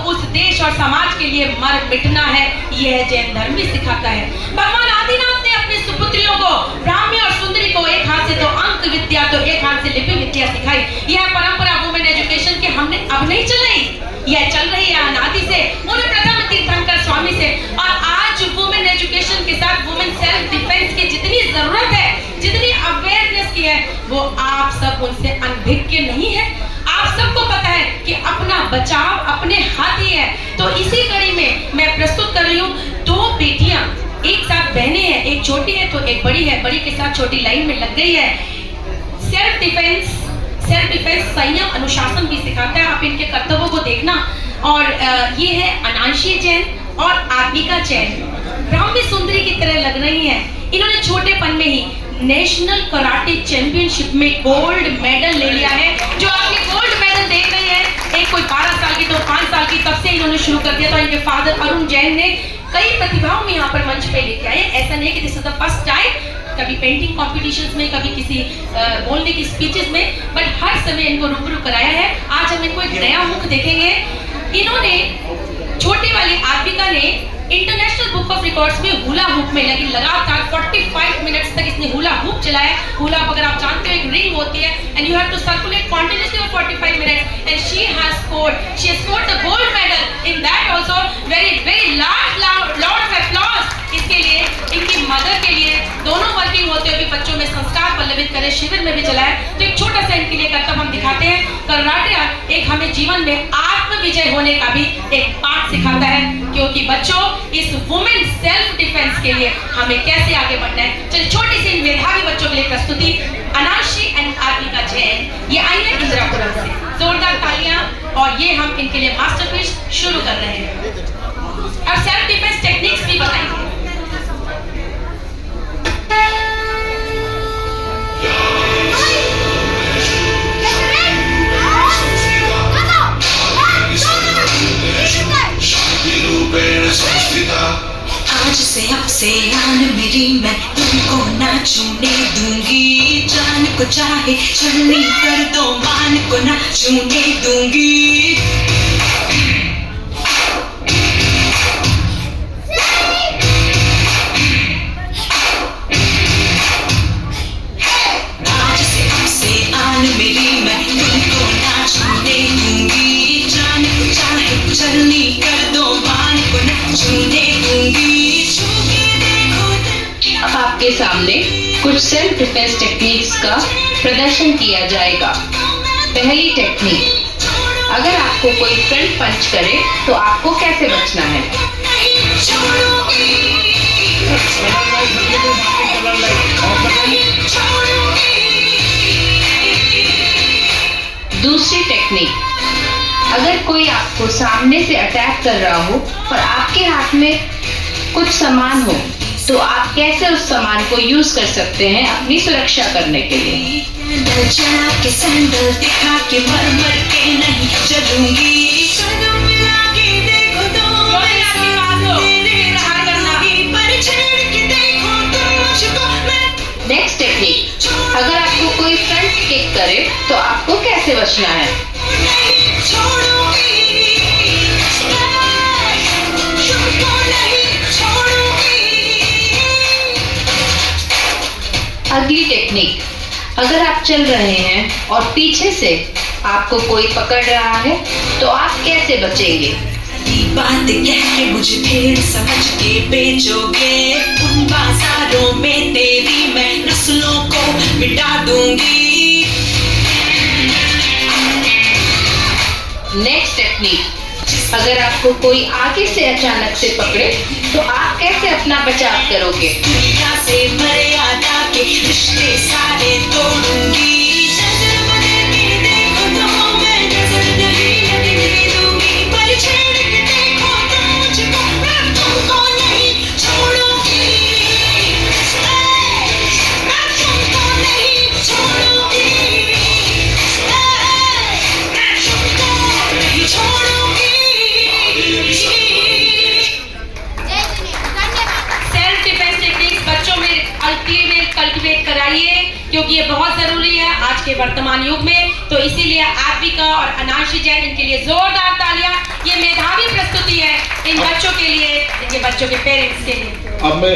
उस देश और समाज के लिए मर मिटना है, यह जैन धर्म भी सिखाता है। भगवान आदिनाथ ने अपने सुपुत्रियों को, ब्राह्मी और सुंदरी को, एक हाथ से तो अंक विद्या तो एक हाथ से लिपि विद्या सिखाई। यह परंपरा वुमेन एजुकेशन के हमने अब नहीं चलाई, यह चल रही है अनादि से, उन्हें प्रथम तीर्थंकर स्वामी से। और आज वुमेन एजुकेशन के साथ वुमेन सेल्फ डिफेंस की जितनी जरूरत है, जितनी अवेयरनेस की है, वो आप सब उनसे अनभिज्ञ नहीं है। आप सबको पता है कि अपना बचाव अपने हाथ ही है। तो इसी कड़ी में मैं प्रस्तुत कर रही हूँ 2 बेटियां एक साथ बहनें हैं, एक छोटी है तो एक बड़ी है, बड़ी के साथ छोटी लाइन में लग गई है। सेल्फ डिफेंस संयम अनुशासन भी सिखाता है। आप इनके कर्तव्यों को देखना। और ये है अनांशी जैन और आत्मिका जैन, ब्राह्मी सुंदरी की तरह लग रही हैं। इन्होंने छोटेपन में ही नेशनल कराटे चैंपियनशिप में गोल्ड मेडल ले लिया है। जो आप ये गोल्ड मेडल देख रहे हैं, एक कोई 12 साल की तो 5 साल की, तब से इन्होंने शुरू कर दिया था। इनके फादर अरुण जैन ने कई प्रतिभाओं में यहाँ पर मंच पे लेके आए। ऐसा नहीं कि this is the first time, कभी पेंटिंग कॉम्पिटिशन्स में, कभी किसी बोलने की स्पीचेस में, बट हर समय इनको रूबरू कराया है। आज हम इनको एक नया मुख देखेंगे। इन्होंने छोटी वाली आत्मिका ने इंटरनेशनल बुक ऑफ रिकॉर्ड्स में हुला हुप में लगी लगातार 45 मिनट्स तक इसने हुला हुप चलाया। हुला हुप अगर आप जानते हो एक रिंग होती है and you have to circulate continuously for 45 minutes and she has scored the gold medal in that also. Very large lot of applause इसके लिए, इनकी मदर के लिए। दोनों वर्किंग होते हुए भी बच्चों में संस्कार पल्लवित करे, शिविर में भी चलाए। तो एक छोटा सा इनके लिए कर्तव्य हम दिखाते हैं। कराटे एक हमें जीवन में आत्म विजय होने का भी एक पाठ सिखाता है, क्योंकि बच्चों इस वुमेन सेल्फ डिफेंस के लिए हमें कैसे आगे बढ़ना है। चलिए छोटी सी मेधावी बच्चों के लिए प्रस्तुति, अनाशी एंड आत्मिका जैन, ये आई है इंदिरापुरम से। जोरदार तालियां। और ये हम इनके लिए मास्टरपीस शुरू कर रहे हैं। अब सेल्फ डिफेंस टेक्निक्स भी बताएंगे। आज से अब से आन मेरी, मैं तुमको ना छूने दूंगी। जान को चाहे छलनी कर दो, मान को ना छूने दूंगी। आज से अब से आन मेरी, मैं तुमको ना छूने दूंगी। जान को चाहे छलनी कर दो, मान को ना छूने दूंगी। अब आपके सामने कुछ सेल्फ डिफेंस टेक्निक्स का प्रदर्शन किया जाएगा। पहली टेक्निक, अगर आपको कोई फ्रंट पंच करे तो आपको कैसे बचना है। दूसरी टेक्निक, अगर कोई आपको सामने से अटैक कर रहा हो और आपके हाथ में कुछ सामान हो, तो आप कैसे उस सामान को यूज कर सकते हैं अपनी सुरक्षा करने के लिए। चला के सैंडल दिखा के मर मर के नहीं चलूंगी। नेक्स्ट टेक्निक, अगर आपको कोई फ्रंट किक करे तो आपको कैसे बचना है। अगली टेक्निक, अगर आप चल रहे हैं और पीछे से आपको कोई पकड़ रहा है तो आप कैसे बचेंगे। बात कह के मुझे फिर समझ के बेचोगे, उन बाजारों में तेरी मैं नस्लों को मिटा दूंगी। नेक्स्ट टेक्निक, अगर आपको कोई आगे से अचानक से पकड़े तो आप कैसे अपना बचाव करोगे। दुनिया से मर्यादा के रिश्ते सारे तोड़ूंगी। नजर बदल के देखो तो मैं नजर नहीं लगने दूंगी। पर छेड़ के देखो तो मुझको, मैं तुमको नहीं छोड़ूंगी। मैं तुमको नहीं छोड़ूंगी। मैं तुमको नहीं छोड़ूंगी। सेल्फ डिफेंस टेक्निक्स बच्चों में कल्टिवेट कराइए, क्योंकि ये बहुत जरूरी है आज के वर्तमान युग में। तो इसीलिए आत्मिका और अनाशी जैन, इनके लिए जोरदार तालियां। ये मेधावी बच्चों के लिए, इनके बच्चों के पेरेंट्स के लिए। अब मैं